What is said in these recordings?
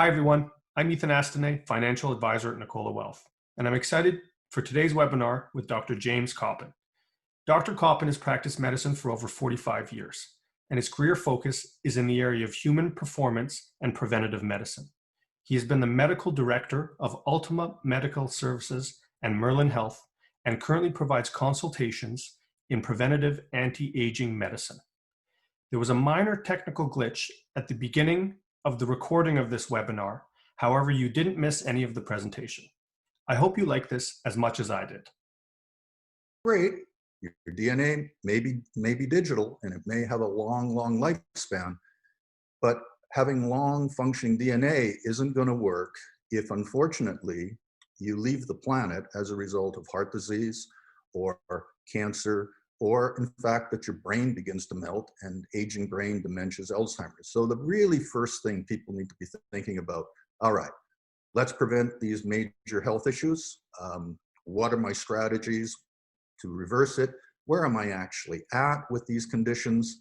Hi, everyone. I'm Ethan Astenay, Financial Advisor at Nicola Wealth, and I'm excited for today's webinar with Dr. James Coppin. Dr. Coppin has practiced medicine for over 45 years, and his career focus is in the area of human performance and preventative medicine. He has been the medical director of Ultima Medical Services and Merlin Health, and currently provides consultations in preventative anti-aging medicine. There was a minor technical glitch at the beginning of the recording of this webinar. However, you didn't miss any of the presentation. I hope you like this as much as I did. Great. Your DNA may be digital and it may have a long lifespan, but having long functioning DNA isn't going to work if, unfortunately, you leave the planet as a result of heart disease or cancer, or in fact that your brain begins to melt and aging brain, dementias, Alzheimer's. So the really first thing people need to be thinking about, all right, let's prevent these major health issues. What are my strategies to reverse it? Where am I actually at with these conditions?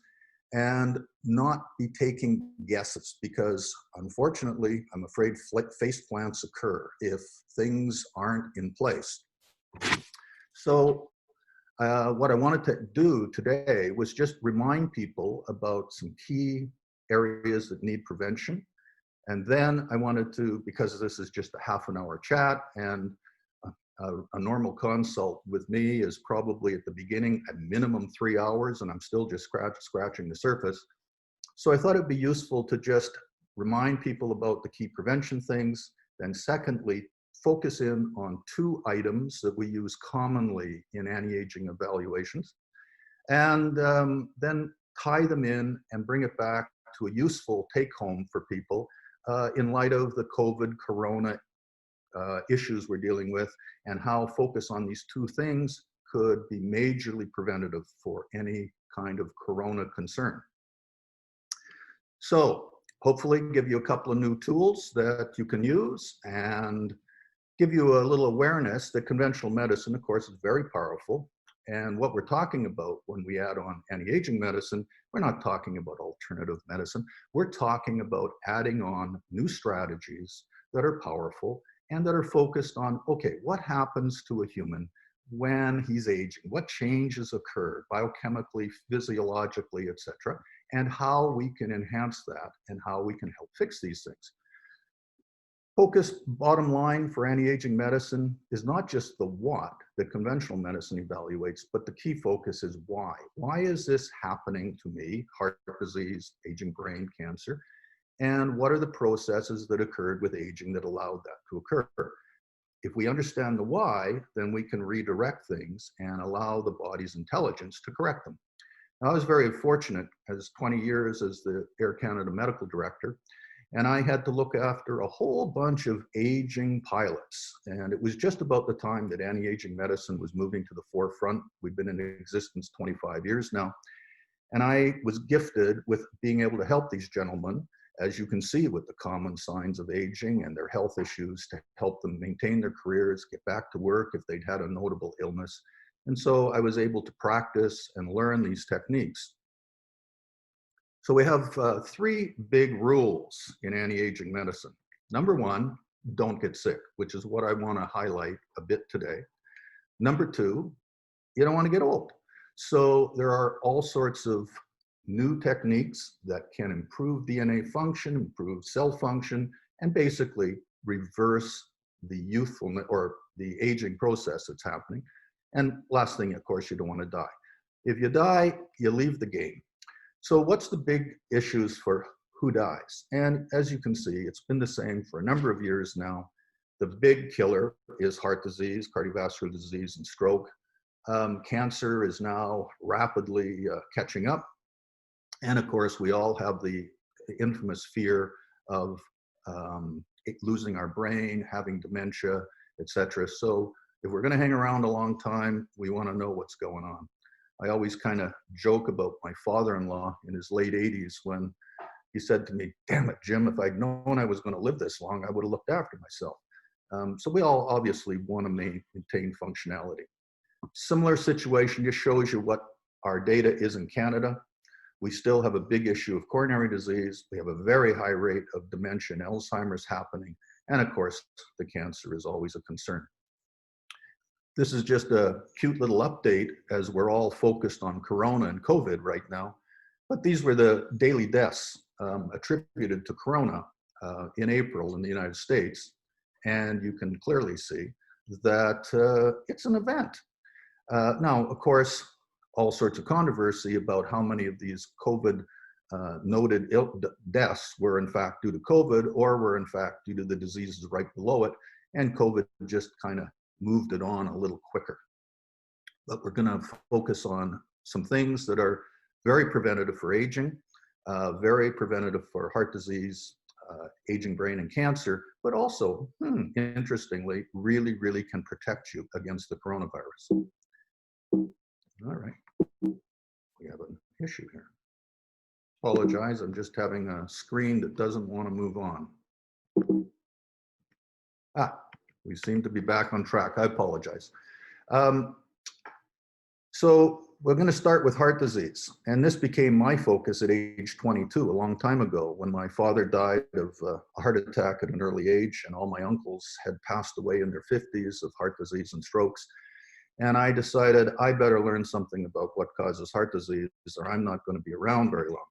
And not be taking guesses, because unfortunately, I'm afraid face plants occur if things aren't in place. So what I wanted to do today was just remind people about some key areas that need prevention. And then I wanted to, because this is just a half an hour chat and a normal consult with me is probably at the beginning at minimum 3 hours, and I'm still just scratching the surface. So I thought it'd be useful to just remind people about the key prevention things. Then secondly, focus in on 2 items that we use commonly in anti-aging evaluations, and then tie them in and bring it back to a useful take-home for people in light of the COVID corona issues we're dealing with, and how focus on these 2 things could be majorly preventative for any kind of corona concern. So hopefully give you a couple of new tools that you can use and give you a little awareness that conventional medicine, of course, is very powerful. And what we're talking about when we add on anti-aging medicine, we're not talking about alternative medicine. We're talking about adding on new strategies that are powerful and that are focused on, okay, what happens to a human when he's aging? What changes occur biochemically, physiologically, etc., and how we can enhance that and how we can help fix these things. Focus, bottom line, for anti-aging medicine is not just the what that conventional medicine evaluates, but the key focus is why. Why is this happening to me? Heart disease, aging brain, cancer. And what are the processes that occurred with aging that allowed that to occur? If we understand the why, then we can redirect things and allow the body's intelligence to correct them. Now, I was very fortunate as 20 years as the Air Canada medical director, and I had to look after a whole bunch of aging pilots. And it was just about the time that anti-aging medicine was moving to the forefront. We've been in existence 25 years now. And I was gifted with being able to help these gentlemen, as you can see, with the common signs of aging and their health issues, to help them maintain their careers, get back to work if they'd had a notable illness. And so I was able to practice and learn these techniques. So we have 3 big rules in anti-aging medicine. Number 1, don't get sick, which is what I want to highlight a bit today. Number 2, you don't want to get old. So there are all sorts of new techniques that can improve DNA function, improve cell function, and basically reverse the youthfulness or the aging process that's happening. And last thing, of course, you don't want to die. If you die, you leave the game. So what's the big issues for who dies? And as you can see, it's been the same for a number of years now. The big killer is heart disease, cardiovascular disease, and stroke. Cancer is now rapidly catching up. And of course, we all have the infamous fear of losing our brain, having dementia, etc. So if we're going to hang around a long time, we want to know what's going on. I always kind of joke about my father-in-law in his late 80s when he said to me, "Damn it, Jim, if I'd known I was going to live this long, I would have looked after myself." So we all obviously want to maintain functionality. Similar situation just shows you what our data is in Canada. We still have a big issue of coronary disease. We have a very high rate of dementia and Alzheimer's happening. And of course, the cancer is always a concern. This is just a cute little update as we're all focused on Corona and COVID right now. But these were the daily deaths attributed to Corona in April in the United States. And you can clearly see that it's an event. Now, of course, all sorts of controversy about how many of these COVID noted deaths were in fact due to COVID or were in fact due to the diseases right below it. And COVID just kind of moved it on a little quicker. But we're going to focus on some things that are very preventative for aging, very preventative for heart disease, aging brain and cancer, but also, interestingly, really, really can protect you against the coronavirus. All right, we have an issue here. Apologize, I'm just having a screen that doesn't want to move on. We seem to be back on track. I apologize. So we're going to start with heart disease. And this became my focus at age 22, a long time ago, when my father died of a heart attack at an early age, and all my uncles had passed away in their 50s of heart disease and strokes. And I decided I better learn something about what causes heart disease, or I'm not going to be around very long.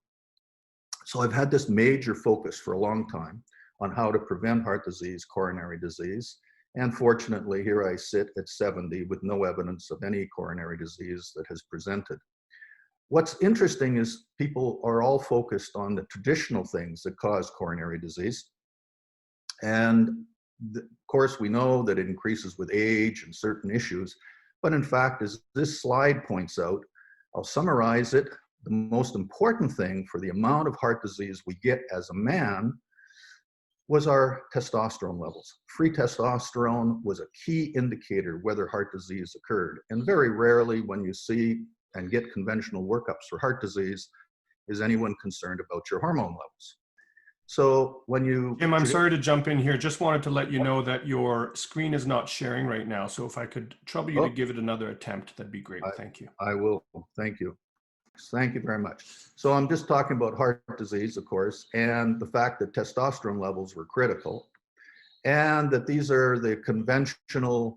So I've had this major focus for a long time on how to prevent heart disease, coronary disease. And fortunately, here I sit at 70 with no evidence of any coronary disease that has presented. What's interesting is people are all focused on the traditional things that cause coronary disease. And of course, we know that it increases with age and certain issues. But in fact, as this slide points out, I'll summarize it. The most important thing for the amount of heart disease we get as a man was our testosterone levels. Free testosterone was a key indicator whether heart disease occurred. And very rarely when you see and get conventional workups for heart disease is anyone concerned about your hormone levels. So when you... Jim, I'm sorry to jump in here. Just wanted to let you know that your screen is not sharing right now. So if I could trouble you to give it another attempt, that'd be great. Thank you. I will. Thank you. Thank you very much. So I'm just talking about heart disease, of course, and the fact that testosterone levels were critical, and that these are the conventional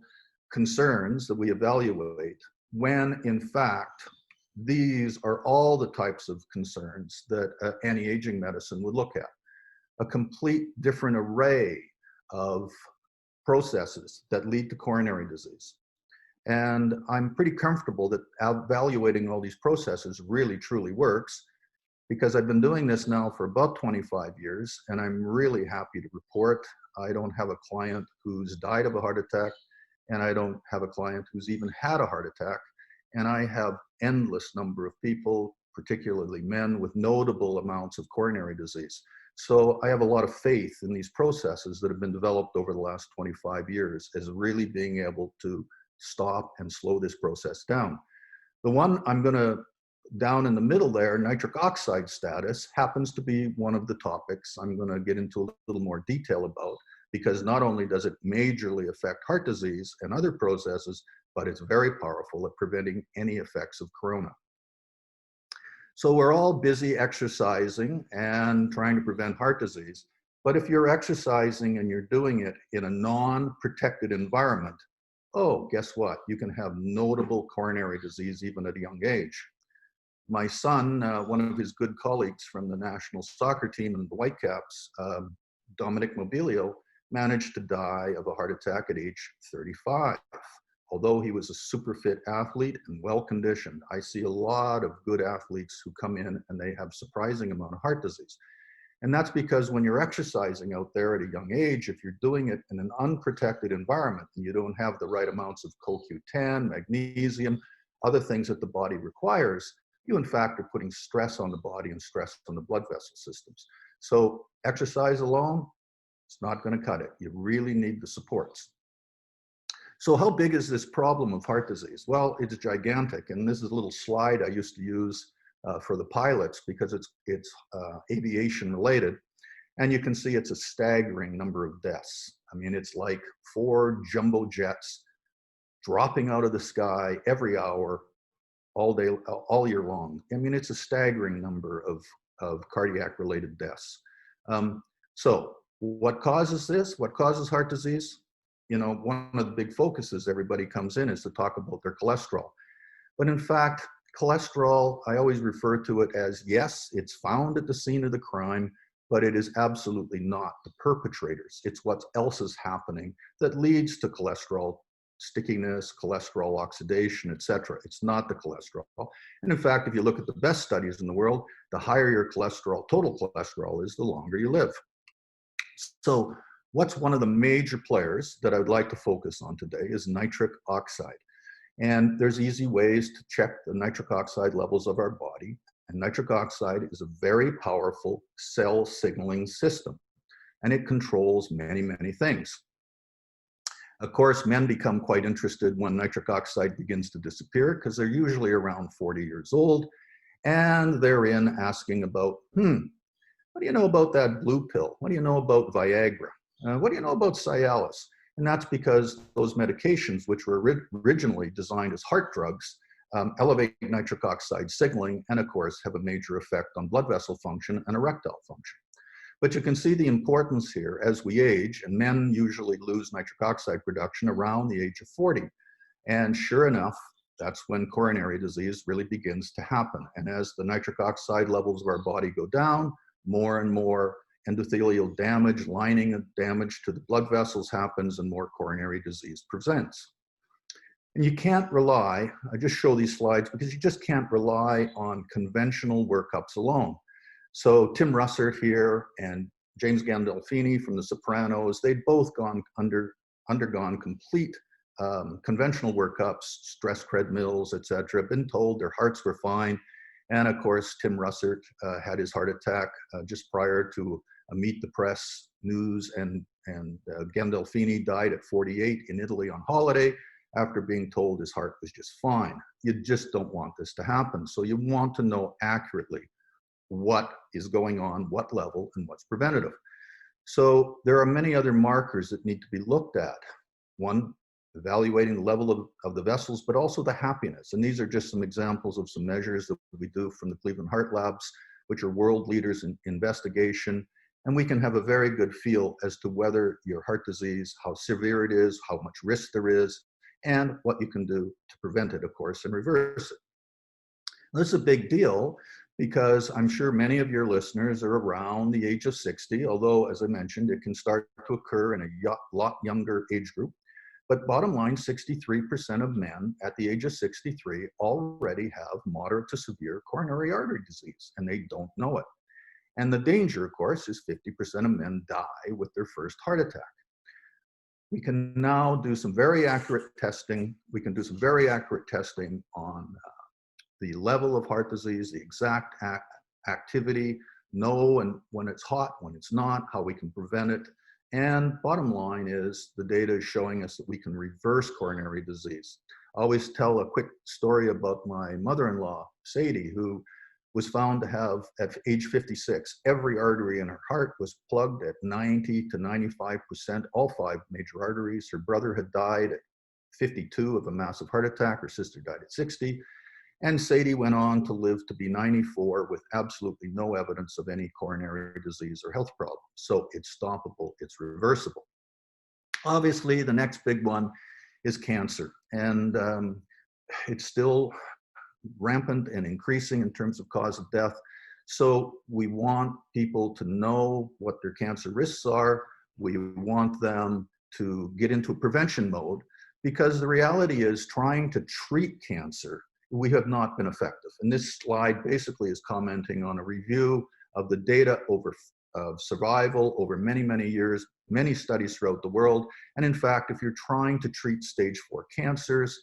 concerns that we evaluate, when in fact, these are all the types of concerns that anti-aging medicine would look at. A complete different array of processes that lead to coronary disease. And I'm pretty comfortable that evaluating all these processes really truly works, because I've been doing this now for about 25 years, and I'm really happy to report I don't have a client who's died of a heart attack, and I don't have a client who's even had a heart attack. And I have endless number of people, particularly men, with notable amounts of coronary disease. So I have a lot of faith in these processes that have been developed over the last 25 years as really being able to stop and slow this process down. The one I'm going to, down in the middle there, nitric oxide status, happens to be one of the topics I'm going to get into a little more detail about, because not only does it majorly affect heart disease and other processes, but it's very powerful at preventing any effects of corona. So we're all busy exercising and trying to prevent heart disease. But if you're exercising and you're doing it in a non-protected environment, oh, guess what? You can have notable coronary disease even at a young age. My son, one of his good colleagues from the national soccer team in the Whitecaps, Dominic Mobilio, managed to die of a heart attack at age 35. Although he was a super fit athlete and well-conditioned, I see a lot of good athletes who come in and they have surprising amount of heart disease. And that's because when you're exercising out there at a young age, if you're doing it in an unprotected environment and you don't have the right amounts of CoQ10, magnesium, other things that the body requires, you in fact are putting stress on the body and stress on the blood vessel systems. So exercise alone, it's not going to cut it. You really need the supports. So how big is this problem of heart disease? Well, it's gigantic. And this is a little slide I used to use for the pilots because it's aviation related. And you can see it's a staggering number of deaths. I mean, it's like 4 jumbo jets dropping out of the sky every hour, all day, all year long. I mean, it's a staggering number of cardiac related deaths. So what causes this? What causes heart disease? You know, one of the big focuses everybody comes in is to talk about their cholesterol. But in fact, cholesterol, I always refer to it as, yes, it's found at the scene of the crime, but it is absolutely not the perpetrators. It's what else is happening that leads to cholesterol stickiness, cholesterol oxidation, etc. It's not the cholesterol. And in fact, if you look at the best studies in the world, the higher your cholesterol, total cholesterol is, the longer you live. So what's one of the major players that I would like to focus on today is nitric oxide. And there's easy ways to check the nitric oxide levels of our body. And nitric oxide is a very powerful cell signaling system, and it controls many, many things. Of course, men become quite interested when nitric oxide begins to disappear because they're usually around 40 years old, and they're in asking about, what do you know about that blue pill? What do you know about Viagra? What do you know about Cialis? And that's because those medications, which were originally designed as heart drugs, elevate nitric oxide signaling and, of course, have a major effect on blood vessel function and erectile function. But you can see the importance here as we age, and men usually lose nitric oxide production around the age of 40. And sure enough, that's when coronary disease really begins to happen. And as the nitric oxide levels of our body go down, more and more endothelial damage, lining damage to the blood vessels happens, and more coronary disease presents. And you can't rely, I just show these slides because you just can't rely on conventional workups alone. So Tim Russert here and James Gandolfini from The Sopranos, they'd both undergone complete conventional workups, stress treadmills, etc., been told their hearts were fine. And of course, Tim Russert had his heart attack just prior to a Meet the Press news, and Gandolfini died at 48 in Italy on holiday after being told his heart was just fine. You just don't want this to happen. So you want to know accurately what is going on, what level, and what's preventative. So there are many other markers that need to be looked at. One, evaluating the level of the vessels, but also the happiness. And these are just some examples of some measures that we do from the Cleveland Heart Labs, which are world leaders in investigation. And we can have a very good feel as to whether your heart disease, how severe it is, how much risk there is, and what you can do to prevent it, of course, and reverse it. This is a big deal because I'm sure many of your listeners are around the age of 60, although, as I mentioned, it can start to occur in a lot younger age group. But bottom line, 63% of men at the age of 63 already have moderate to severe coronary artery disease, and they don't know it. And the danger, of course, is 50% of men die with their first heart attack. We can now do some very accurate testing. We can do some very accurate testing on the level of heart disease, the exact activity, know and when it's hot, when it's not, how we can prevent it. And bottom line is the data is showing us that we can reverse coronary disease. I always tell a quick story about my mother-in-law, Sadie, who was found to have, at age 56, every artery in her heart was plugged at 90 to 95%, all 5 major arteries. Her brother had died at 52 of a massive heart attack. Her sister died at 60. And Sadie went on to live to be 94 with absolutely no evidence of any coronary disease or health problem. So it's stoppable, it's reversible. Obviously, the next big one is cancer. And it's still rampant and increasing in terms of cause of death. So we want people to know what their cancer risks are. We want them to get into a prevention mode, because the reality is trying to treat cancer, we have not been effective. And this slide basically is commenting on a review of the data of survival over many, many years, many studies throughout the world. And in fact, if you're trying to treat stage 4 cancers,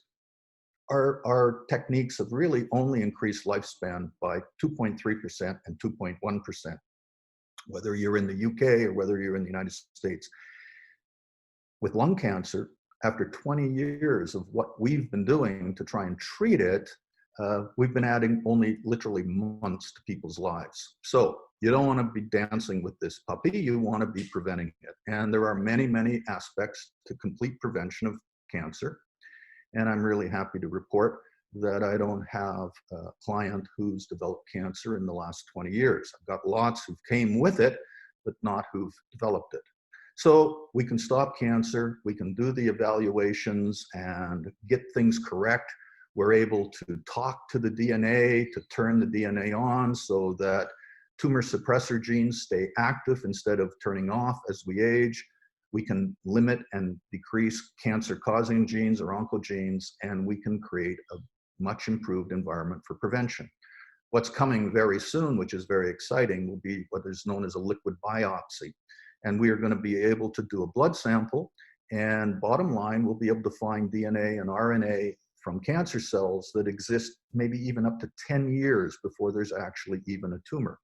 our techniques have really only increased lifespan by 2.3% and 2.1%, whether you're in the UK or whether you're in the United States. With lung cancer, after 20 years of what we've been doing to try and treat it, we've been adding only literally months to people's lives. So you don't want to be dancing with this puppy, you want to be preventing it. And there are many, many aspects to complete prevention of cancer. And I'm really happy to report that I don't have a client who's developed cancer in the last 20 years. I've got lots who came with it, but not who've developed it. So we can stop cancer, we can do the evaluations and get things correct. We're able to talk to the DNA to turn the DNA on so that tumor suppressor genes stay active instead of turning off as we age. We can limit and decrease cancer-causing genes or oncogenes, and we can create a much improved environment for prevention. What's coming very soon, which is very exciting, will be what is known as a liquid biopsy. And we are going to be able to do a blood sample, and bottom line, we'll be able to find DNA and RNA from cancer cells that exist maybe even up to 10 years before there's actually even a tumor.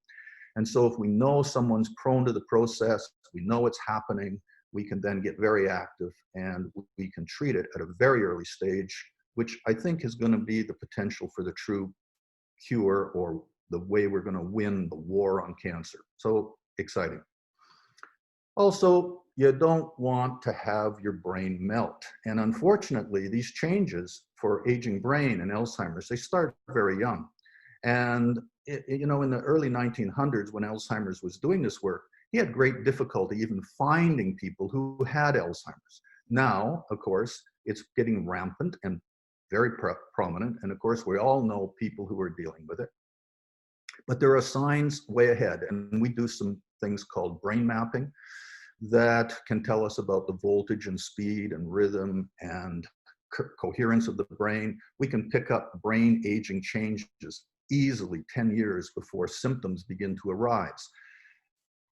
And so if we know someone's prone to the process, we know it's happening, we can then get very active and we can treat it at a very early stage, which I think is going to be the potential for the true cure or the way we're going to win the war on cancer. So exciting. Also, you don't want to have your brain melt. And unfortunately, these changes for aging brain and Alzheimer's, they start very young. And you know, in the early 1900s, when Alzheimer's was doing this work, he had great difficulty even finding people who had Alzheimer's. Now, of course, it's getting rampant and very prominent. And of course, we all know people who are dealing with it. But there are signs way ahead. And we do some things called brain mapping that can tell us about the voltage and speed and rhythm and coherence of the brain. We can pick up brain aging changes easily 10 years before symptoms begin to arise.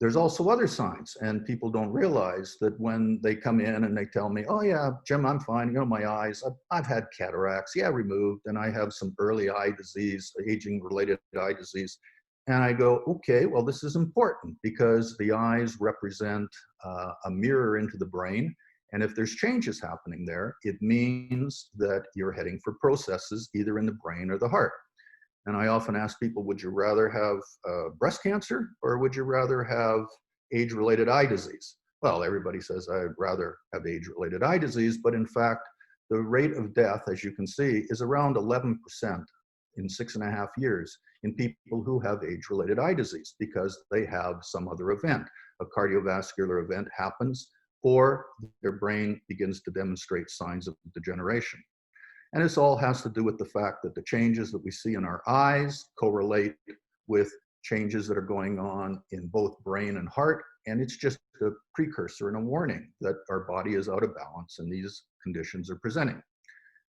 There's also other signs, and people don't realize that when they come in and they tell me, oh yeah, Jim, I'm fine, you know, my eyes, I've had cataracts, yeah, removed, and I have some early eye disease, aging-related eye disease. And I go, okay, well, this is important because the eyes represent a mirror into the brain. And if there's changes happening there, it means that you're heading for processes either in the brain or the heart. And I often ask people, would you rather have breast cancer or would you rather have age-related eye disease? Well, everybody says I'd rather have age-related eye disease, but in fact, the rate of death, as you can see, is around 11% in 6.5 years in people who have age-related eye disease because they have some other event. A cardiovascular event happens or their brain begins to demonstrate signs of degeneration. And this all has to do with the fact that the changes that we see in our eyes correlate with changes that are going on in both brain and heart. And it's just a precursor and a warning that our body is out of balance and these conditions are presenting.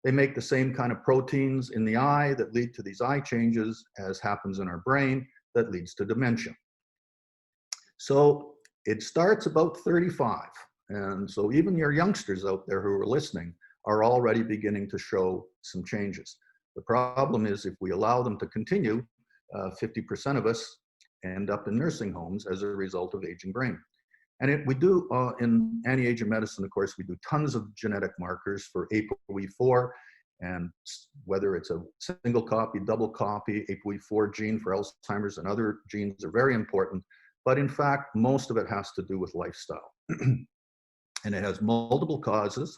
They make the same kind of proteins in the eye that lead to these eye changes as happens in our brain that leads to dementia. So it starts about 35. And so even your youngsters out there who are listening are already beginning to show some changes. The problem is if we allow them to continue, 50% of us end up in nursing homes as a result of aging brain. And we do, in anti-aging medicine, of course, we do tons of genetic markers for ApoE4, and whether it's a single copy, double copy, ApoE4 gene for Alzheimer's and other genes are very important. But in fact, most of it has to do with lifestyle. And it has multiple causes.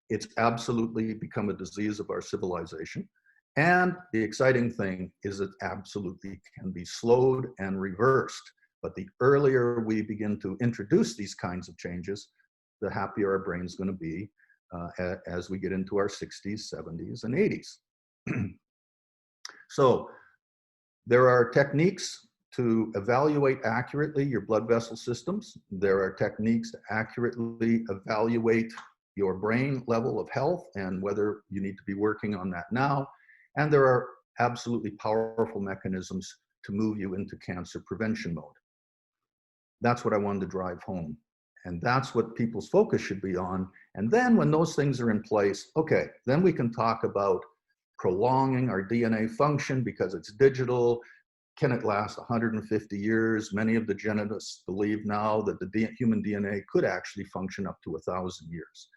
It's absolutely become a disease of our civilization. And the exciting thing is it absolutely can be slowed and reversed. But the earlier we begin to introduce these kinds of changes, the happier our brain's going to be as we get into our 60s, 70s, and 80s. So there are techniques to evaluate accurately your blood vessel systems. There are techniques to accurately evaluate your brain level of health and whether you need to be working on that now. And there are absolutely powerful mechanisms to move you into cancer prevention mode. That's what I wanted to drive home. And that's what people's focus should be on. And then when those things are in place, okay, then we can talk about prolonging our DNA function because it's digital. Can it last 150 years? Many of the geneticists believe now that the human DNA could actually function up to 1,000 years.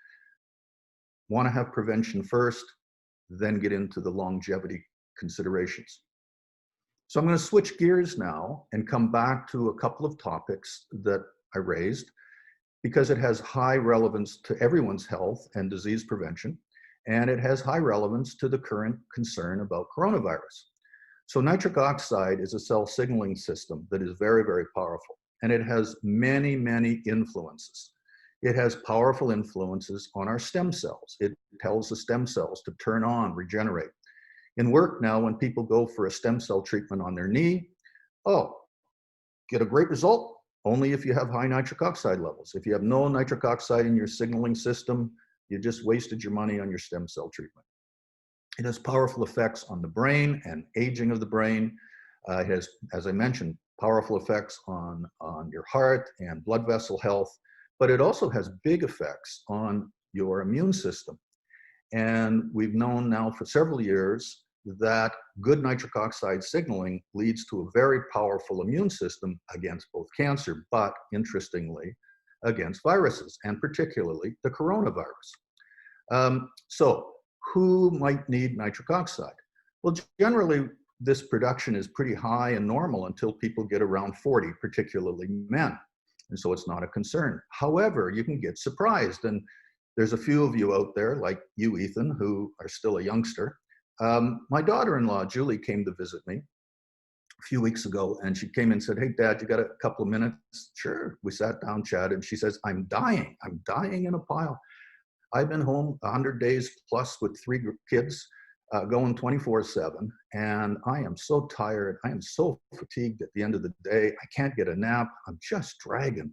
Want to have prevention first, then get into the longevity considerations. So I'm going to switch gears now and come back to a couple of topics that I raised because it has high relevance to everyone's health and disease prevention. and it has high relevance to the current concern about coronavirus. So nitric oxide is a cell signaling system that is very, very powerful, and it has many, many influences. It has powerful influences on our stem cells. It tells the stem cells to turn on, regenerate. In work now, when people go for a stem cell treatment on their knee, oh, get a great result only if you have high nitric oxide levels. If you have no nitric oxide in your signaling system, you just wasted your money on your stem cell treatment. It has powerful effects on the brain and aging of the brain. It has, as I mentioned, powerful effects on your heart and blood vessel health, but it also has big effects on your immune system. And we've known now for several years that good nitric oxide signaling leads to a very powerful immune system against both cancer, but interestingly, against viruses, and particularly the coronavirus. So who might need nitric oxide? Well, generally, this production is pretty high and normal until people get around 40, particularly men. And so it's not a concern. However, you can get surprised. And there's a few of you out there, like you, Ethan, who are still a youngster. My daughter-in-law, Julie, came to visit me a few weeks ago, and she came and said, "Hey, Dad, you got a couple of minutes?" Sure. We sat down, chatted, and she says, I'm dying in a pile. I've been home 100 days plus with 3 kids, going 24/7, and I am so tired. I am so fatigued at the end of the day. I can't get a nap. I'm just dragging.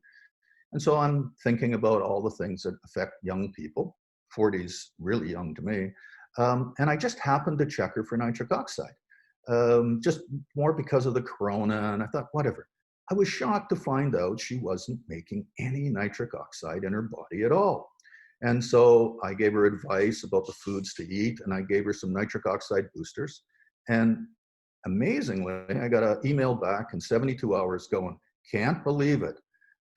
And so I'm thinking about all the things that affect young people. 40's really young to me. And I just happened to check her for nitric oxide, just more because of the corona. And I thought, whatever. I was shocked to find out she wasn't making any nitric oxide in her body at all. And so I gave her advice about the foods to eat, and I gave her some nitric oxide boosters. And amazingly, I got an email back in 72 hours going, "Can't believe it.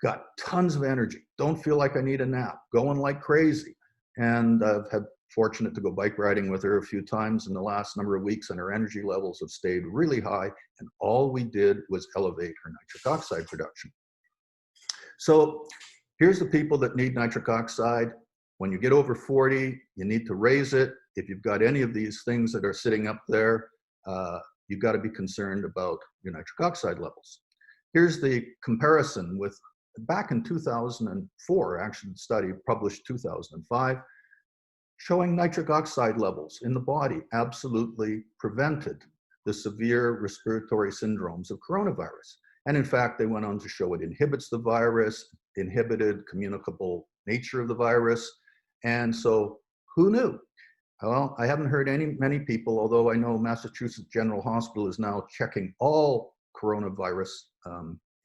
Got tons of energy. Don't feel like I need a nap. Going like crazy." And I've had fortunate to go bike riding with her a few times in the last number of weeks, and her energy levels have stayed really high. And all we did was elevate her nitric oxide production. So here's the people that need nitric oxide. When you get over 40, you need to raise it. If you've got any of these things that are sitting up there, you've got to be concerned about your nitric oxide levels. Here's the comparison with back in 2004, actually the study published 2005, showing nitric oxide levels in the body absolutely prevented the severe respiratory syndromes of coronavirus. And in fact, they went on to show it inhibits the virus, inhibited communicable nature of the virus. And so who knew? Well, I haven't heard many people, although I know Massachusetts General Hospital is now checking all coronavirus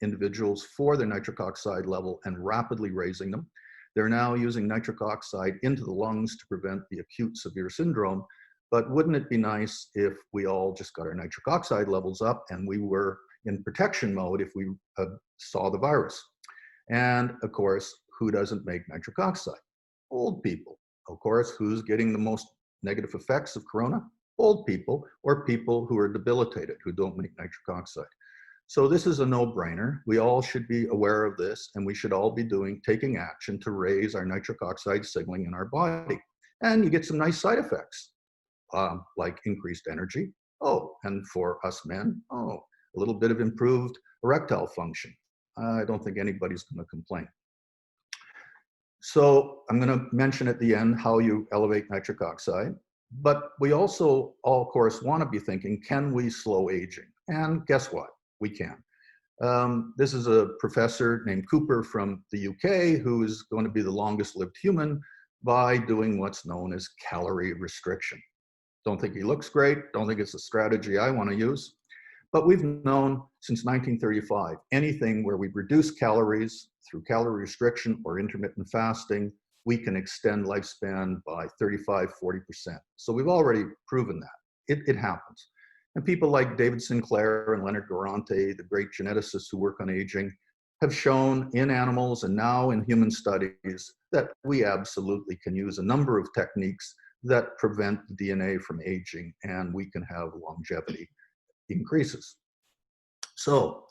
individuals for their nitric oxide level and rapidly raising them. They're now using nitric oxide into the lungs to prevent the acute severe syndrome. But wouldn't it be nice if we all just got our nitric oxide levels up and we were in protection mode if we saw the virus? And of course, who doesn't make nitric oxide? Old people. Of course, who's getting the most negative effects of corona? Old people, or people who are debilitated, who don't make nitric oxide. So this is a no-brainer. We all should be aware of this, and we should all be taking action to raise our nitric oxide signaling in our body. And you get some nice side effects, like increased energy. Oh, and for us men, oh, a little bit of improved erectile function. I don't think anybody's going to complain. So I'm going to mention at the end how you elevate nitric oxide, but we also all, of course, want to be thinking, can we slow aging? And guess what? We can. This is a professor named Cooper from the UK who is going to be the longest lived human by doing what's known as calorie restriction. Don't think he looks great. Don't think it's a strategy I want to use. But we've known since 1935, anything where we reduce calories through calorie restriction or intermittent fasting, we can extend lifespan by 35, 40%. So we've already proven that. It happens. And people like David Sinclair and Leonard Garante, the great geneticists who work on aging, have shown in animals and now in human studies that we absolutely can use a number of techniques that prevent the DNA from aging, and we can have longevity increases. So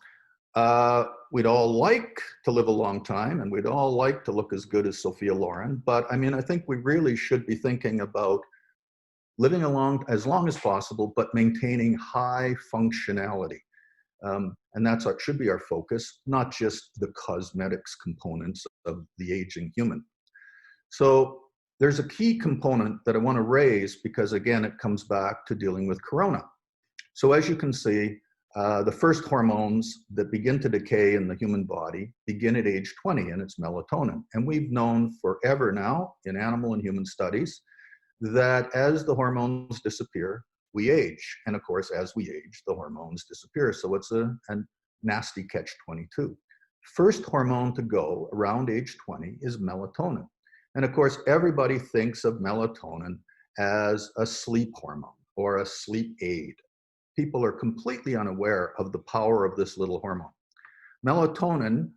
We'd all like to live a long time, and we'd all like to look as good as Sophia Loren. But I mean, I think we really should be thinking about living along as long as possible, but maintaining high functionality. And that's what should be our focus, not just the cosmetics components of the aging human. So there's a key component that I want to raise because, again, it comes back to dealing with corona. So as you can see, the first hormones that begin to decay in the human body begin at age 20, and it's melatonin. And we've known forever now in animal and human studies that as the hormones disappear, we age. And of course, as we age, the hormones disappear. So it's a nasty catch-22. First hormone to go around age 20 is melatonin. And of course, everybody thinks of melatonin as a sleep hormone or a sleep aid. People are completely unaware of the power of this little hormone. Melatonin,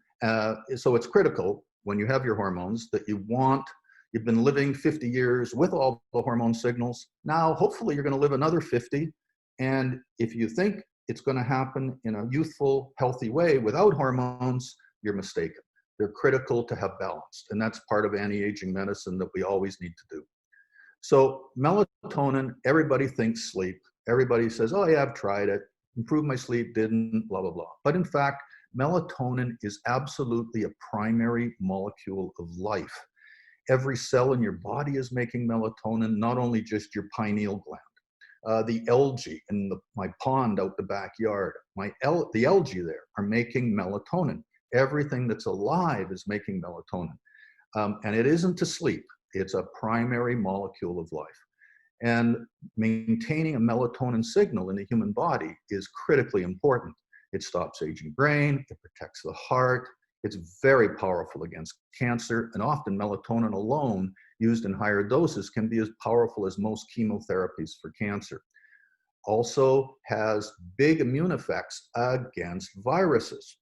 so it's critical when you have your hormones that you've been living 50 years with all the hormone signals. Now, hopefully you're going to live another 50. And if you think it's going to happen in a youthful, healthy way without hormones, you're mistaken. They're critical to have balanced. And that's part of anti-aging medicine that we always need to do. So melatonin, everybody thinks sleep. Everybody says, oh yeah, I've tried it, improved my sleep, didn't, blah, blah, blah. But in fact, melatonin is absolutely a primary molecule of life. Every cell in your body is making melatonin, not only just your pineal gland. The algae in my pond out the backyard, the algae there are making melatonin. Everything that's alive is making melatonin. And it isn't to sleep. It's a primary molecule of life. And maintaining a melatonin signal in the human body is critically important. It stops aging brain, it protects the heart, it's very powerful against cancer, and often melatonin alone, used in higher doses, can be as powerful as most chemotherapies for cancer. Also has big immune effects against viruses.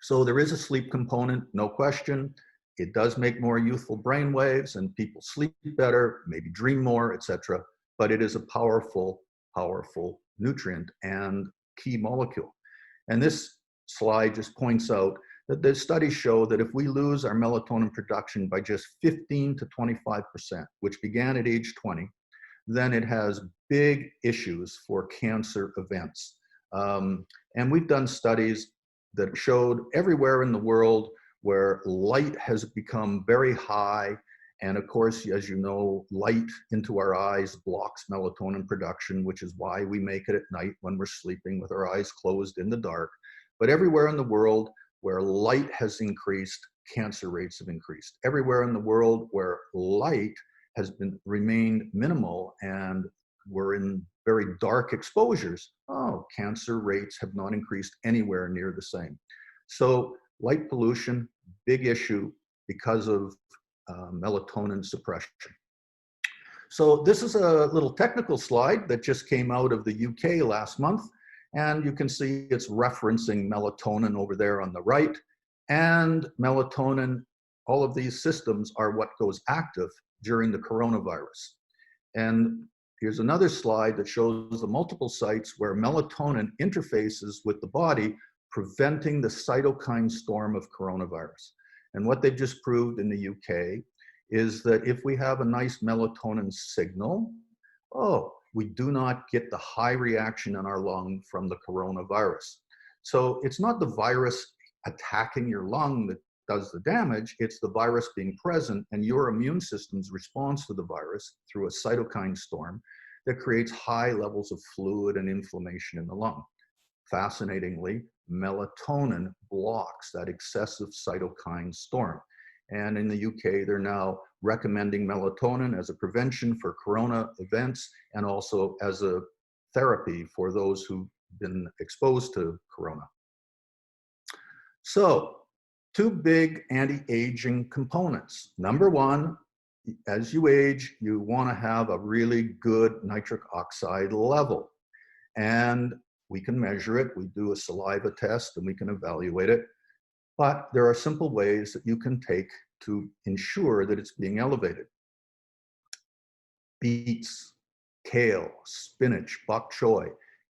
So there is a sleep component, no question. It does make more youthful brain waves and people sleep better, maybe dream more, etc. But it is a powerful, powerful nutrient and key molecule. And this slide just points out that the studies show that if we lose our melatonin production by just 15 to 25%, which began at age 20, then it has big issues for cancer events. And we've done studies that showed everywhere in the world where light has become very high. And of course, as you know, light into our eyes blocks melatonin production, which is why we make it at night when we're sleeping with our eyes closed in the dark. But everywhere in the world where light has increased, cancer rates have increased. Everywhere in the world where light has remained minimal and we're in very dark exposures, cancer rates have not increased anywhere near the same. So light pollution, big issue because of melatonin suppression. So this is a little technical slide that just came out of the UK last month. And you can see it's referencing melatonin over there on the right. And melatonin, all of these systems are what goes active during the coronavirus. And here's another slide that shows the multiple sites where melatonin interfaces with the body, preventing the cytokine storm of coronavirus. And what they've just proved in the UK is that if we have a nice melatonin signal, we do not get the high reaction in our lung from the coronavirus. So it's not the virus attacking your lung that does the damage, it's the virus being present and your immune system's response to the virus through a cytokine storm that creates high levels of fluid and inflammation in the lung. Fascinatingly, melatonin blocks that excessive cytokine storm. And in the UK, they're now recommending melatonin as a prevention for corona events and also as a therapy for those who've been exposed to corona. So, two big anti-aging components. Number one, as you age, you want to have a really good nitric oxide level. And we can measure it. We do a saliva test and we can evaluate it. But there are simple ways that you can take to ensure that it's being elevated. Beets, kale, spinach, bok choy,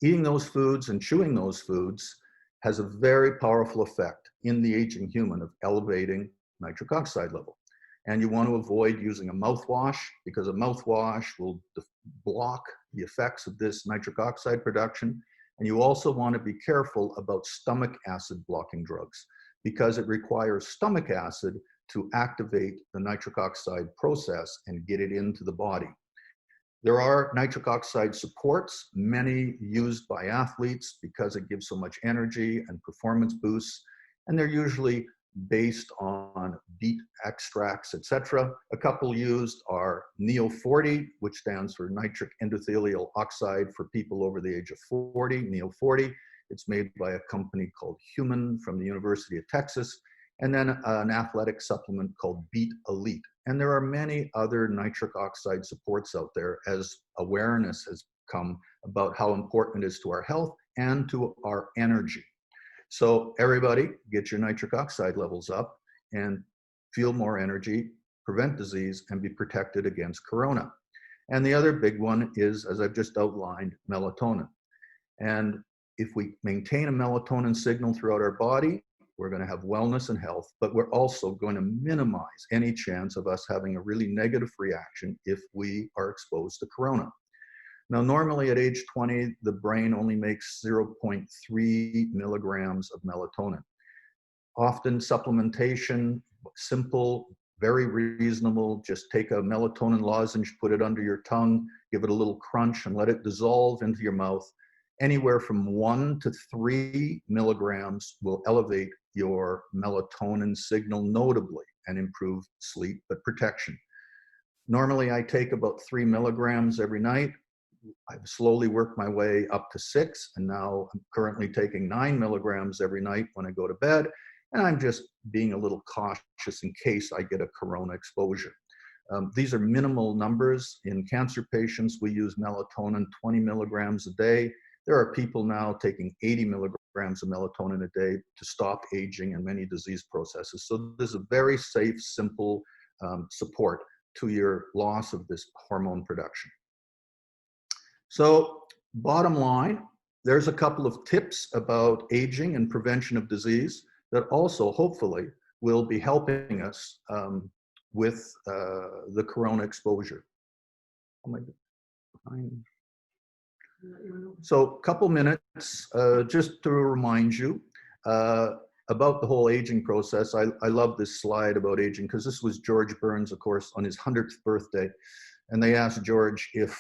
eating those foods and chewing those foods has a very powerful effect in the aging human of elevating nitric oxide level. And you want to avoid using a mouthwash, because a mouthwash will block the effects of this nitric oxide production. And you also want to be careful about stomach acid blocking drugs, because it requires stomach acid to activate the nitric oxide process and get it into the body. There are nitric oxide supports, many used by athletes because it gives so much energy and performance boosts, and they're usually based on beet extracts, etc. A couple used are Neo40, which stands for nitric endothelial oxide for people over the age of 40, Neo40. It's made by a company called Human from the University of Texas, and then an athletic supplement called Beet Elite. And there are many other nitric oxide supports out there as awareness has come about how important it is to our health and to our energy. So everybody, get your nitric oxide levels up and feel more energy, prevent disease, and be protected against corona. And the other big one is, as I've just outlined, melatonin. And if we maintain a melatonin signal throughout our body, we're going to have wellness and health, but we're also going to minimize any chance of us having a really negative reaction if we are exposed to corona. Now, normally at age 20, the brain only makes 0.3 milligrams of melatonin. Often supplementation, simple, very reasonable, just take a melatonin lozenge, put it under your tongue, give it a little crunch and let it dissolve into your mouth. Anywhere from 1 to 3 milligrams will elevate your melatonin signal notably and improve sleep, but protection. Normally I take about 3 milligrams every night. I've slowly worked my way up to 6, and now I'm currently taking 9 milligrams every night when I go to bed, and I'm just being a little cautious in case I get a corona exposure. These are minimal numbers. In cancer patients, we use melatonin 20 milligrams a day. There are people now taking 80 milligrams of melatonin a day to stop aging and many disease processes. So this is a very safe, simple support to your loss of this hormone production. So bottom line, there's a couple of tips about aging and prevention of disease that also hopefully will be helping us with the corona exposure. Oh my God. So a couple minutes just to remind you about the whole aging process. I love this slide about aging because this was George Burns, of course, on his 100th birthday. And they asked George if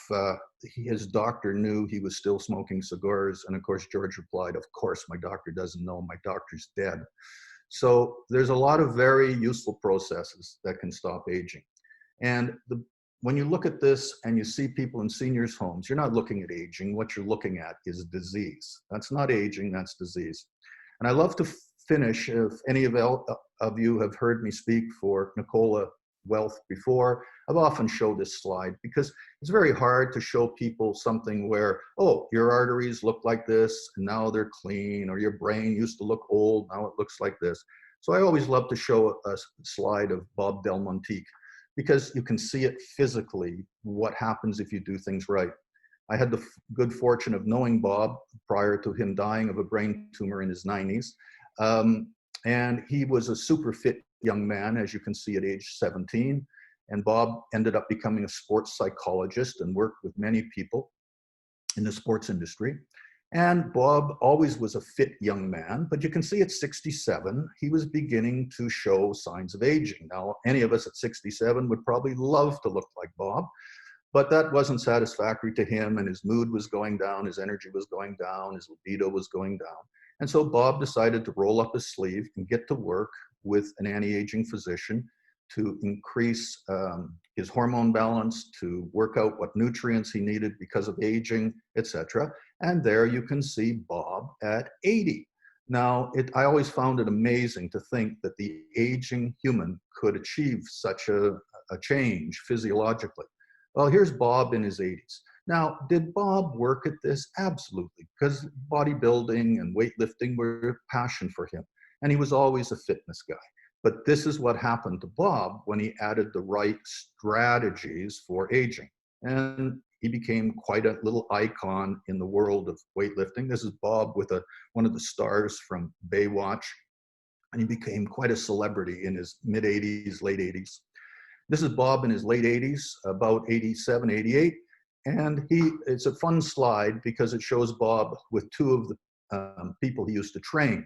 his doctor knew he was still smoking cigars. And of course, George replied, "Of course, my doctor doesn't know. My doctor's dead." So there's a lot of very useful processes that can stop aging. And when you look at this and you see people in seniors' homes, you're not looking at aging. What you're looking at is disease. That's not aging, that's disease. And I love to finish, if any of you have heard me speak for Nicola Wealth before, I've often showed this slide because it's very hard to show people something where, oh, your arteries look like this and now they're clean, or your brain used to look old, now it looks like this. So I always love to show a slide of Bob Del Montique, because you can see it physically, what happens if you do things right. I had the good fortune of knowing Bob prior to him dying of a brain tumor in his 90s. And he was a super fit young man, as you can see at age 17. And Bob ended up becoming a sports psychologist and worked with many people in the sports industry. And Bob always was a fit young man, but you can see at 67, he was beginning to show signs of aging. Now, any of us at 67 would probably love to look like Bob, but that wasn't satisfactory to him, and his mood was going down, his energy was going down, his libido was going down. And so Bob decided to roll up his sleeve and get to work with an anti-aging physician to increase his hormone balance, to work out what nutrients he needed because of aging, etc. And there you can see Bob at 80. Now, I always found it amazing to think that the aging human could achieve such a change physiologically. Well, here's Bob in his 80s. Now, did Bob work at this? Absolutely, because bodybuilding and weightlifting were a passion for him. And he was always a fitness guy. But this is what happened to Bob when he added the right strategies for aging. And he became quite a little icon in the world of weightlifting. This is Bob with one of the stars from Baywatch, and he became quite a celebrity in his mid 80s, late 80s. This is Bob in his late 80s, about 87, 88. And it's a fun slide because it shows Bob with two of the people he used to train.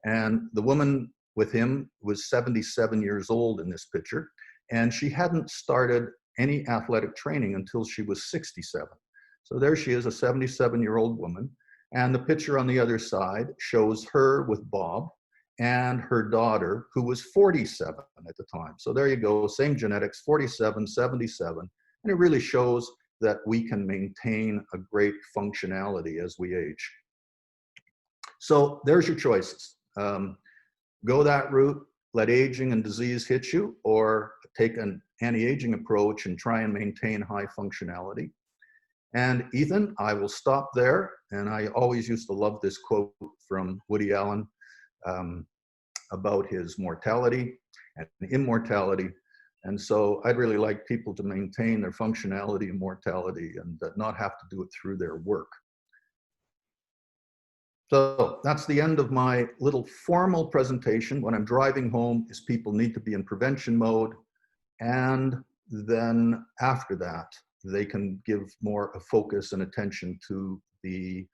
And the woman with him was 77 years old in this picture. And she hadn't started any athletic training until she was 67. So there she is, a 77-year-old woman. And the picture on the other side shows her with Bob and her daughter, who was 47 at the time. So there you go, same genetics, 47, 77. And it really shows that we can maintain a great functionality as we age. So there's your choices. Go that route, let aging and disease hit you, or take an anti-aging approach and try and maintain high functionality. And Ethan, I will stop there. And I always used to love this quote from Woody Allen about his mortality and immortality. And so I'd really like people to maintain their functionality and mortality and not have to do it through their work. So that's the end of my little formal presentation. When I'm driving home is people need to be in prevention mode. And then after that, they can give more focus and attention to the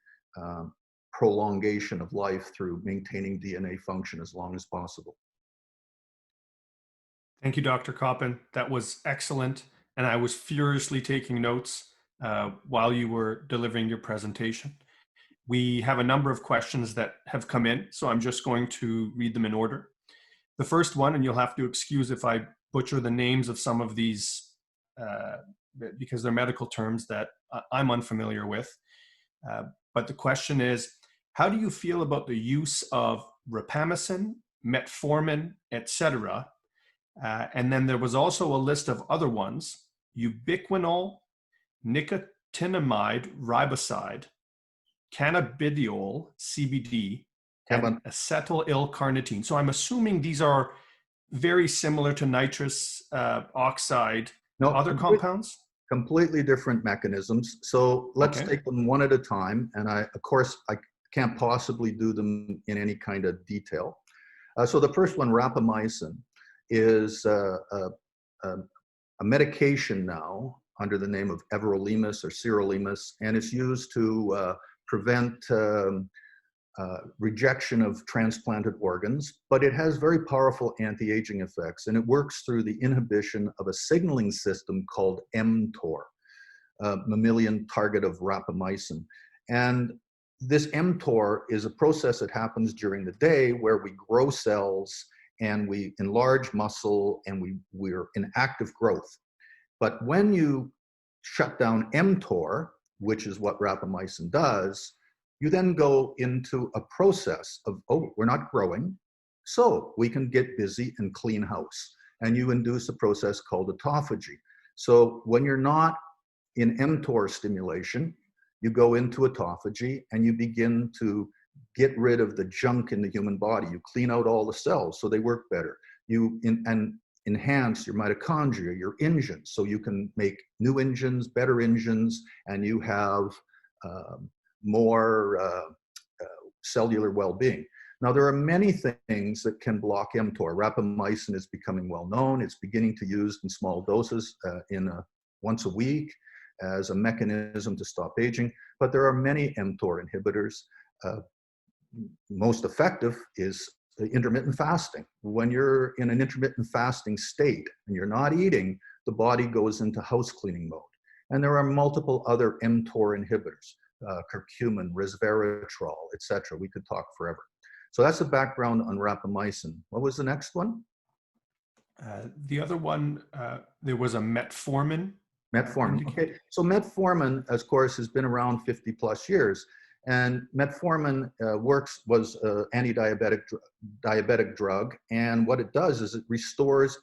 prolongation of life through maintaining DNA function as long as possible. Thank you, Dr. Coppin. That was excellent. And I was furiously taking notes while you were delivering your presentation. We have a number of questions that have come in, so I'm just going to read them in order. The first one, and you'll have to excuse if I butcher the names of some of these because they're medical terms that I'm unfamiliar with. But the question is, how do you feel about the use of rapamycin, metformin, etc.? And then there was also a list of other ones: ubiquinol, nicotinamide riboside, cannabidiol, CBD, and acetyl-L-carnitine. So I'm assuming these are very similar to nitrous oxide, no, other compounds? Completely different mechanisms. So let's take them one at a time. And of course, I can't possibly do them in any kind of detail. So the first one, rapamycin, is a medication now under the name of everolimus or sirolimus, and it's used to prevent rejection of transplanted organs, but it has very powerful anti-aging effects, and it works through the inhibition of a signaling system called mTOR, mammalian target of rapamycin. And this mTOR is a process that happens during the day where we grow cells and we enlarge muscle and we're in active growth. But when you shut down mTOR, which is what rapamycin does, you then go into a process of, oh, we're not growing, so we can get busy and clean house. And you induce a process called autophagy. So when you're not in mTOR stimulation, you go into autophagy and you begin to get rid of the junk in the human body. You clean out all the cells so they work better. You enhance your mitochondria, your engines, so you can make new engines, better engines, and you have more cellular well-being. Now, there are many things that can block mTOR. Rapamycin is becoming well known. It's beginning to use in small doses once a week as a mechanism to stop aging. But there are many mTOR inhibitors. Most effective is intermittent fasting. When you're in an intermittent fasting state and you're not eating, the body goes into house cleaning mode. And there are multiple other mTOR inhibitors. Curcumin, resveratrol, etc. We could talk forever. So that's the background on rapamycin. What was the next one? The other one, there was a metformin. Metformin. Okay. So metformin, of course, has been around 50 plus years. And metformin was an diabetic drug. And what it does is it restores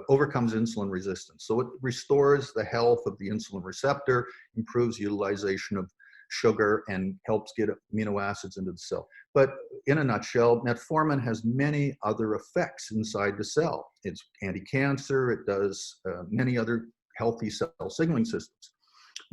overcomes insulin resistance. So it restores the health of the insulin receptor, improves utilization of sugar, and helps get amino acids into the cell. But in a nutshell, metformin has many other effects inside the cell. It's anti-cancer. It does many other healthy cell signaling systems.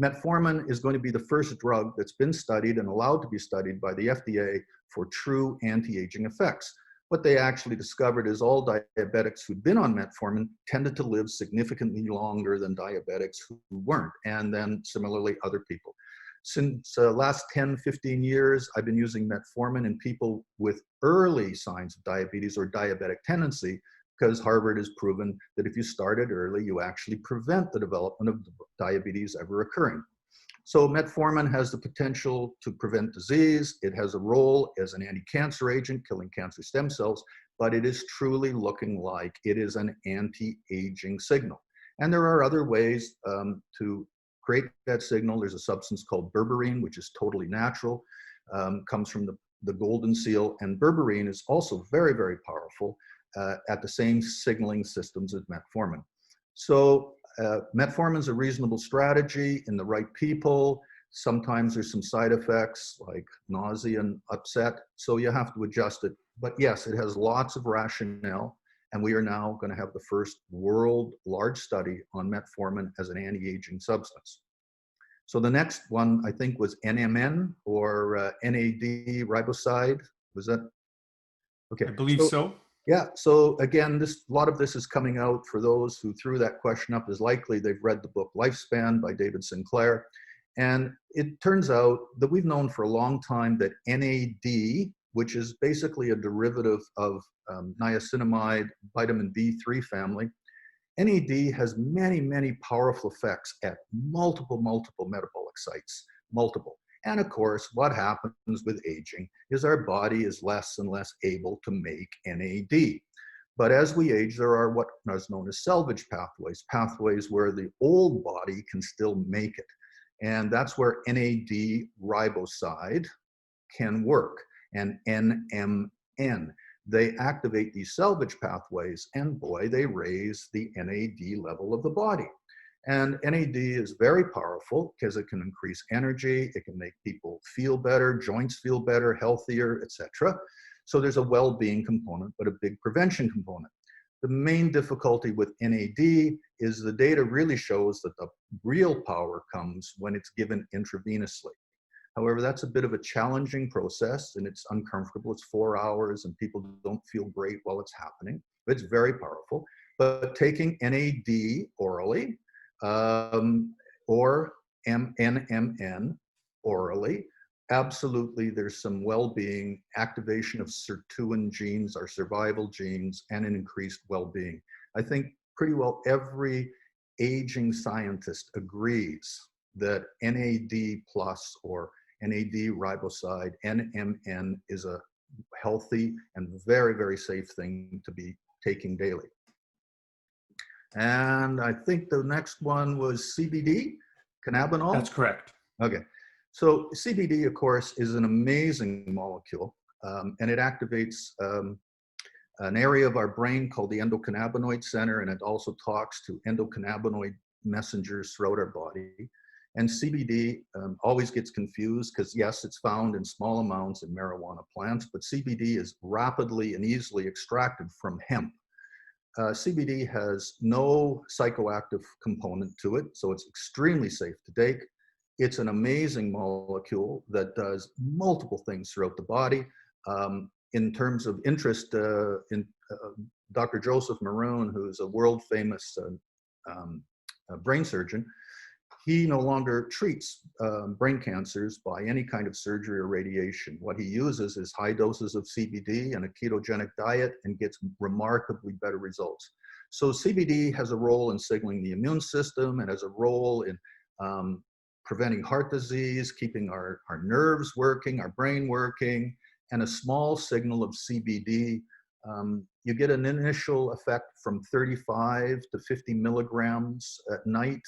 Metformin is going to be the first drug that's been studied and allowed to be studied by the FDA for true anti-aging effects. What they actually discovered is all diabetics who'd been on metformin tended to live significantly longer than diabetics who weren't, and then similarly other people. Since last 10, 15 years, I've been using metformin in people with early signs of diabetes or diabetic tendency, because Harvard has proven that if you started early, you actually prevent the development of diabetes ever occurring. So metformin has the potential to prevent disease. It has a role as an anti-cancer agent, killing cancer stem cells, but it is truly looking like it is an anti-aging signal. And there are other ways to create that signal. There's a substance called berberine, which is totally natural, comes from the golden seal, and berberine is also very, very powerful at the same signaling systems as metformin. So metformin is a reasonable strategy in the right people. Sometimes there's some side effects like nausea and upset, so you have to adjust it. But yes, it has lots of rationale, and we are now going to have the first world large study on metformin as an anti-aging substance. So the next one, I think, was NMN or NAD riboside. Was that? Okay. I believe so. Yeah, so again, a lot of this is coming out for those who threw that question up. Is likely they've read the book Lifespan by David Sinclair. And it turns out that we've known for a long time that NAD, which is basically a derivative of niacinamide, vitamin B3 family, NAD has many, many powerful effects at multiple metabolic sites, multiple. And of course, what happens with aging is our body is less and less able to make NAD. But as we age, there are what is known as salvage pathways, pathways where the old body can still make it. And that's where NAD riboside can work, and NMN. They activate these salvage pathways, and boy, they raise the NAD level of the body. And NAD is very powerful because it can increase energy, it can make people feel better, joints feel better, healthier, etc. So there's a well-being component, but a big prevention component. The main difficulty with NAD is the data really shows that the real power comes when it's given intravenously. However, that's a bit of a challenging process, and it's uncomfortable. It's 4 hours and people don't feel great while it's happening, but it's very powerful. But taking NAD orally, or NMN orally, absolutely there's some well-being, activation of sirtuin genes, our survival genes, and an increased well-being. I think pretty well every aging scientist agrees that NAD plus or NAD riboside, NMN, is a healthy and very, very safe thing to be taking daily. And I think the next one was CBD, cannabinol. That's correct. Okay. So CBD, of course, is an amazing molecule, and it activates an area of our brain called the endocannabinoid center, and it also talks to endocannabinoid messengers throughout our body. And CBD always gets confused because, yes, it's found in small amounts in marijuana plants, but CBD is rapidly and easily extracted from hemp. CBD has no psychoactive component to it, so it's extremely safe to take. It's an amazing molecule that does multiple things throughout the body. In terms of interest, Dr. Joseph Maroon, who's a world famous brain surgeon, he no longer treats brain cancers by any kind of surgery or radiation. What he uses is high doses of CBD and a ketogenic diet and gets remarkably better results. So CBD has a role in signaling the immune system and has a role in preventing heart disease, keeping our nerves working, our brain working, and a small signal of CBD. You get an initial effect from 35 to 50 milligrams at night.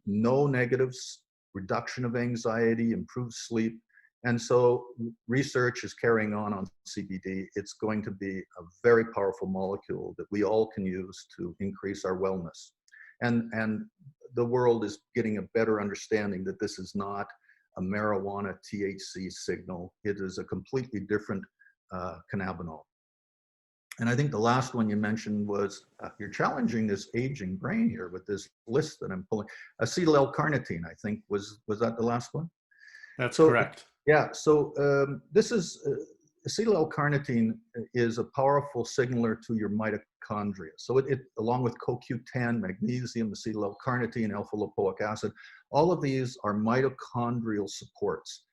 No negatives, reduction of anxiety, improved sleep. And so research is carrying on CBD. It's going to be a very powerful molecule that we all can use to increase our wellness. And the world is getting a better understanding that this is not a marijuana THC signal. It is a completely different cannabinol. And I think the last one you mentioned was you're challenging this aging brain here with this list that I'm pulling. Acetyl L-carnitine, I think, was that the last one? That's So correct. yeah, so this is acetyl L-carnitine is a powerful signaler to your mitochondria. So it along with CoQ10, magnesium, acetyl L-carnitine, alpha lipoic acid, all of these are mitochondrial supports.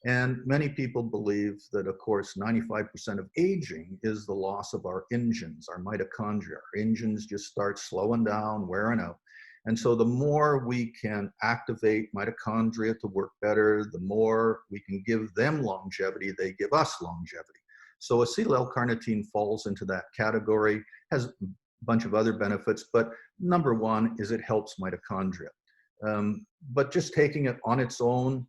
And many people believe that, of course, 95% of aging is the loss of our engines, our mitochondria. Our engines just start slowing down, wearing out. And so the more we can activate mitochondria to work better, the more we can give them longevity, they give us longevity. So acetyl L-carnitine falls into that category, has a bunch of other benefits, but number one is it helps mitochondria. But just taking it on its own,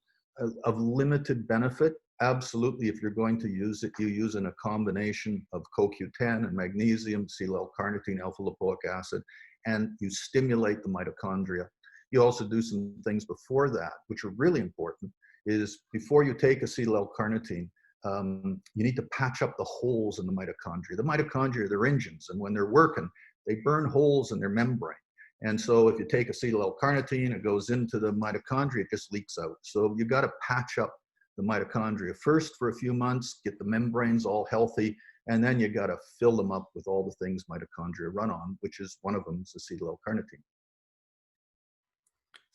of limited benefit, absolutely. If you're going to use it, you use in a combination of CoQ10 and magnesium, acetyl L-carnitine, alpha lipoic acid, and you stimulate the mitochondria. You also do some things before that, which are really important, is before you take acetyl L-carnitine, you need to patch up the holes in the mitochondria. The mitochondria, they're engines, and when they're working, they burn holes in their membrane. And so if you take acetyl L-carnitine, it goes into the mitochondria, it just leaks out. So you got to patch up the mitochondria first for a few months, get the membranes all healthy, and then you got to fill them up with all the things mitochondria run on, which is one of them is acetyl L-carnitine.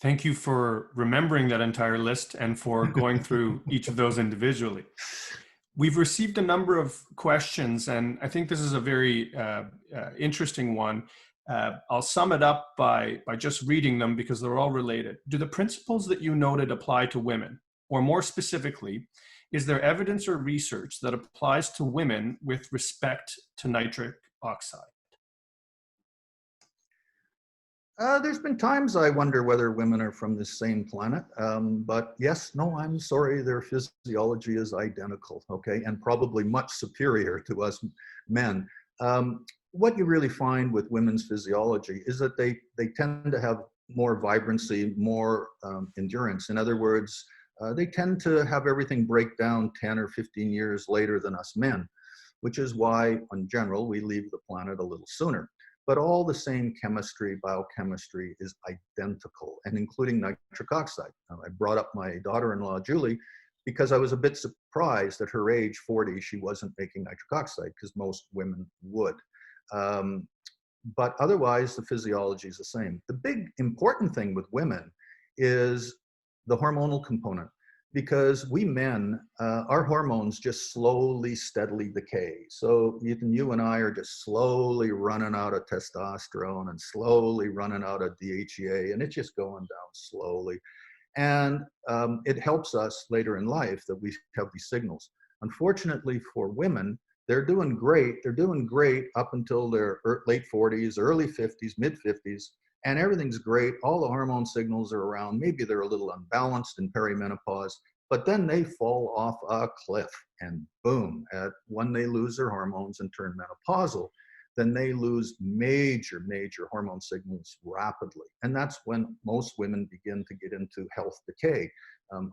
Thank you for remembering that entire list and for going through each of those individually. We've received a number of questions, and I think this is a very interesting one. I'll sum it up by just reading them because they're all related. Do the principles that you noted apply to women? Or more specifically, is there evidence or research that applies to women with respect to nitric oxide? There's been times I wonder whether women are from the same planet, but yes, no, I'm sorry, their physiology is identical, okay, and probably much superior to us men. What you really find with women's physiology is that they tend to have more vibrancy, more endurance. In other words, they tend to have everything break down 10 or 15 years later than us men, which is why, in general, we leave the planet a little sooner. But all the same chemistry, biochemistry is identical, and including nitric oxide. I brought up my daughter-in-law, Julie, because I was a bit surprised at her age, 40, she wasn't making nitric oxide, because most women would. But otherwise, the physiology is the same. The big important thing with women is the hormonal component, because we men, our hormones just slowly, steadily decay. So you and I are just slowly running out of testosterone and slowly running out of DHEA, and it's just going down slowly. And it helps us later in life that we have these signals. Unfortunately for women, they're doing great. They're doing great up until their late 40s, early 50s, mid 50s, and everything's great. All the hormone signals are around. Maybe they're a little unbalanced in perimenopause, but then they fall off a cliff and boom, when they lose their hormones and turn menopausal, then they lose major, major hormone signals rapidly. And that's when most women begin to get into health decay,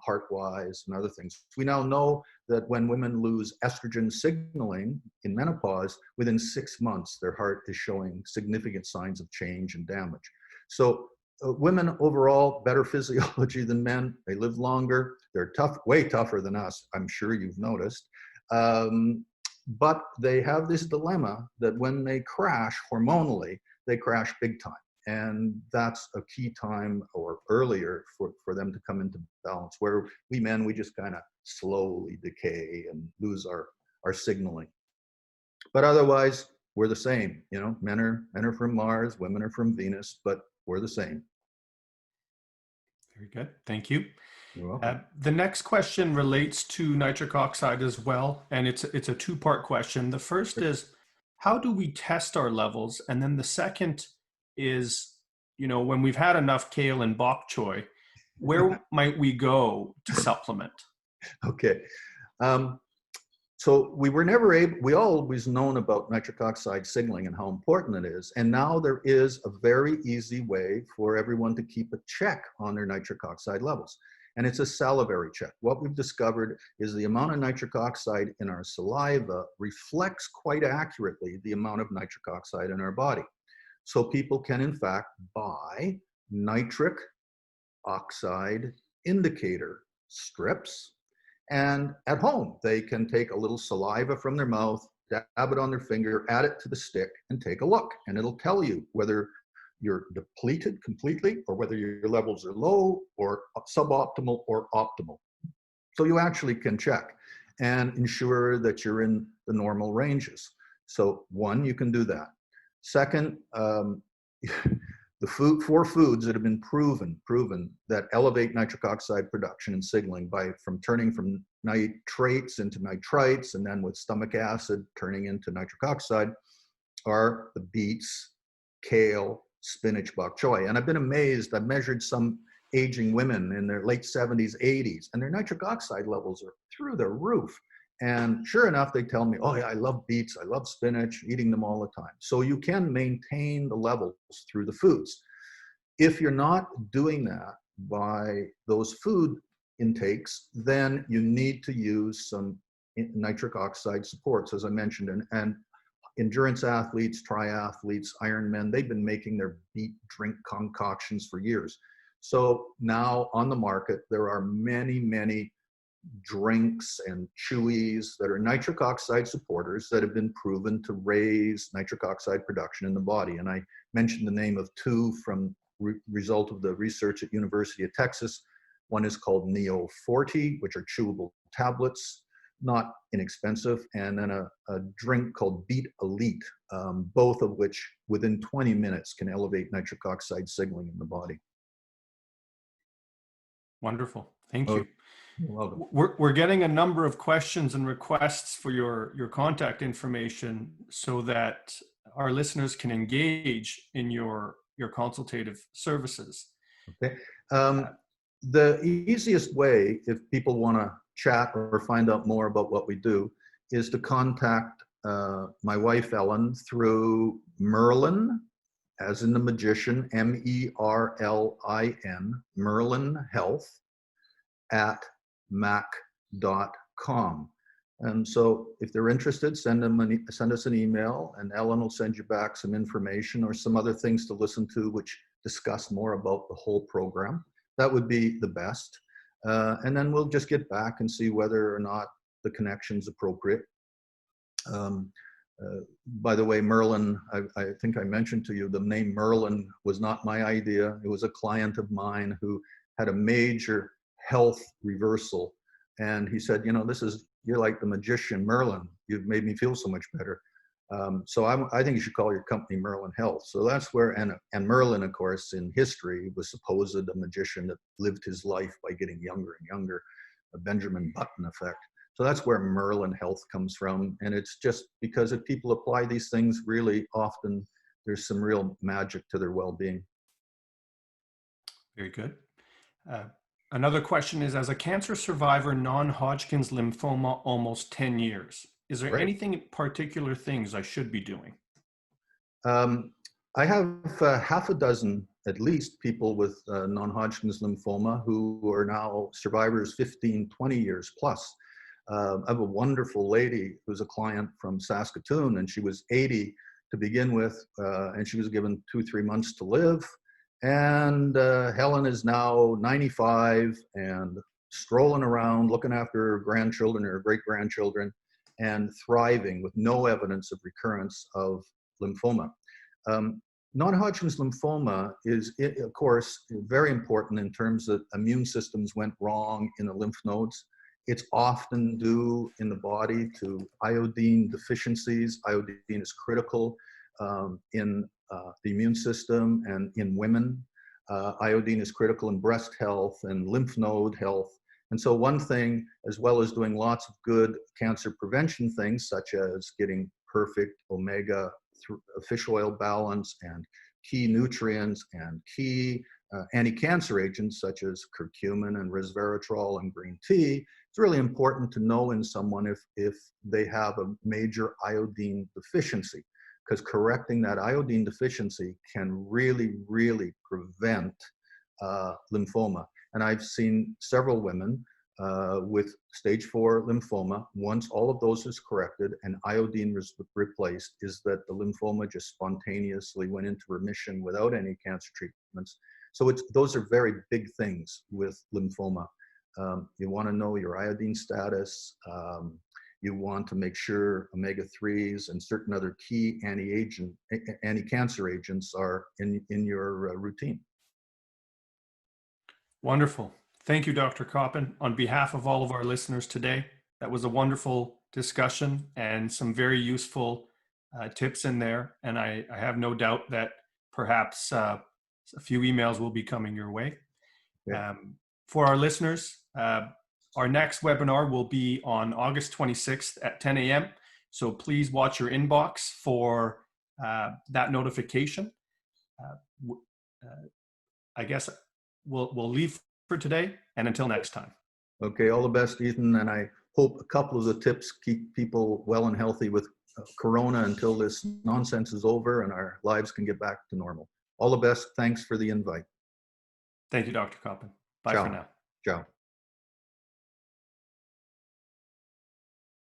heart-wise and other things. We now know that when women lose estrogen signaling in menopause, within 6 months, their heart is showing significant signs of change and damage. So women overall, better physiology than men. They live longer. They're tough, way tougher than us. I'm sure you've noticed. But they have this dilemma that when they crash hormonally, they crash big time. And that's a key time or earlier for them to come into balance, where we men, we just kind of slowly decay and lose our signaling. But otherwise, we're the same. You know, men are from Mars, women are from Venus, but we're the same. Very good. Thank you. You're welcome. The next question relates to nitric oxide as well, and it's a two-part question. The first is, how do we test our levels? And then the second is, when we've had enough kale and bok choy, where might we go to supplement? Okay. So we always known about nitric oxide signaling and how important it is. And now there is a very easy way for everyone to keep a check on their nitric oxide levels. And it's a salivary check. What we've discovered is the amount of nitric oxide in our saliva reflects quite accurately the amount of nitric oxide in our body. So people can, in fact, buy nitric oxide indicator strips. And at home, they can take a little saliva from their mouth, dab it on their finger, add it to the stick, and take a look. And it'll tell you whether you're depleted completely or whether your levels are low or suboptimal or optimal. So you actually can check and ensure that you're in the normal ranges. So one, you can do that. Second, the four foods that have been proven that elevate nitric oxide production and signaling from turning from nitrates into nitrites, and then with stomach acid turning into nitric oxide, are the beets, kale, spinach, bok choy. And I've been amazed. I've measured some aging women in their late 70s, 80s, and their nitric oxide levels are through the roof. And sure enough, they tell me, oh yeah, I love beets, I love spinach, eating them all the time. So you can maintain the levels through the foods. If you're not doing that by those food intakes, then you need to use some nitric oxide supports, as I mentioned. And endurance athletes, triathletes, Ironmen, they've been making their beet drink concoctions for years. So now on the market, there are many, many drinks and chewies that are nitric oxide supporters that have been proven to raise nitric oxide production in the body. And I mentioned the name of two from result of the research at University of Texas. One is called Neo 40, which are chewable tablets, not inexpensive, and then a drink called Beet Elite, both of which within 20 minutes can elevate nitric oxide signaling in the body. Wonderful. Thank Oh, you. you're welcome. We're getting a number of questions and requests for your contact information so that our listeners can engage in your consultative services. Okay. The easiest way, if people want to chat or find out more about what we do, is to contact my wife, Ellen, through Merlin, as in the magician, MERLIN, Merlin Health, at mac.com. And so if they're interested, send us an email, and Ellen will send you back some information or some other things to listen to which discuss more about the whole program. That would be the best. And then we'll just get back and see whether or not the connection's appropriate. By the way, Merlin, I think I mentioned to you, the name Merlin was not my idea. It was a client of mine who had a major health reversal. And he said, you know, you're like the magician Merlin. You've made me feel so much better. So I think you should call your company Merlin Health. So that's where, and Merlin, of course, in history was supposed a magician that lived his life by getting younger and younger, a Benjamin Button effect. So that's where Merlin Health comes from. And it's just because if people apply these things really often, there's some real magic to their well-being. Very good. Another question is, as a cancer survivor, non-Hodgkin's lymphoma, almost 10 years, is there anything particular things I should be doing? I have half a dozen, at least, people with non-Hodgkin's lymphoma who are now survivors 15, 20 years plus. I have a wonderful lady who's a client from Saskatoon, and she was 80 to begin with, and she was given 2-3 months to live. And Helen is now 95 and strolling around, looking after her grandchildren or great-grandchildren, and thriving with no evidence of recurrence of lymphoma. Non-Hodgkin's lymphoma is, of course, very important in terms of immune systems went wrong in the lymph nodes. It's often due in the body to iodine deficiencies. Iodine is critical in the immune system and in women. Iodine is critical in breast health and lymph node health. And so one thing, as well as doing lots of good cancer prevention things, such as getting perfect omega fish oil balance and key nutrients and key anti-cancer agents such as curcumin and resveratrol and green tea, it's really important to know in someone if they have a major iodine deficiency, because correcting that iodine deficiency can really, really prevent lymphoma. And I've seen several women with stage 4 lymphoma. Once all of those is corrected and iodine was replaced, is that the lymphoma just spontaneously went into remission without any cancer treatments. So those are very big things with lymphoma. You want to know your iodine status. You want to make sure omega-3s and certain other key anti-cancer agents are in your routine. Wonderful. Thank you, Dr. Coppin. On behalf of all of our listeners today, that was a wonderful discussion and some very useful tips in there. And I have no doubt that perhaps a few emails will be coming your way. Yeah. For our listeners, our next webinar will be on August 26th at 10 a.m. So please watch your inbox for that notification. I guess we'll leave for today, and until next time. Okay, all the best, Ethan, and I hope a couple of the tips keep people well and healthy with Corona until this nonsense is over and our lives can get back to normal. All the best. Thanks for the invite. Thank you, Dr. Coppin. Bye Ciao. for now. Ciao.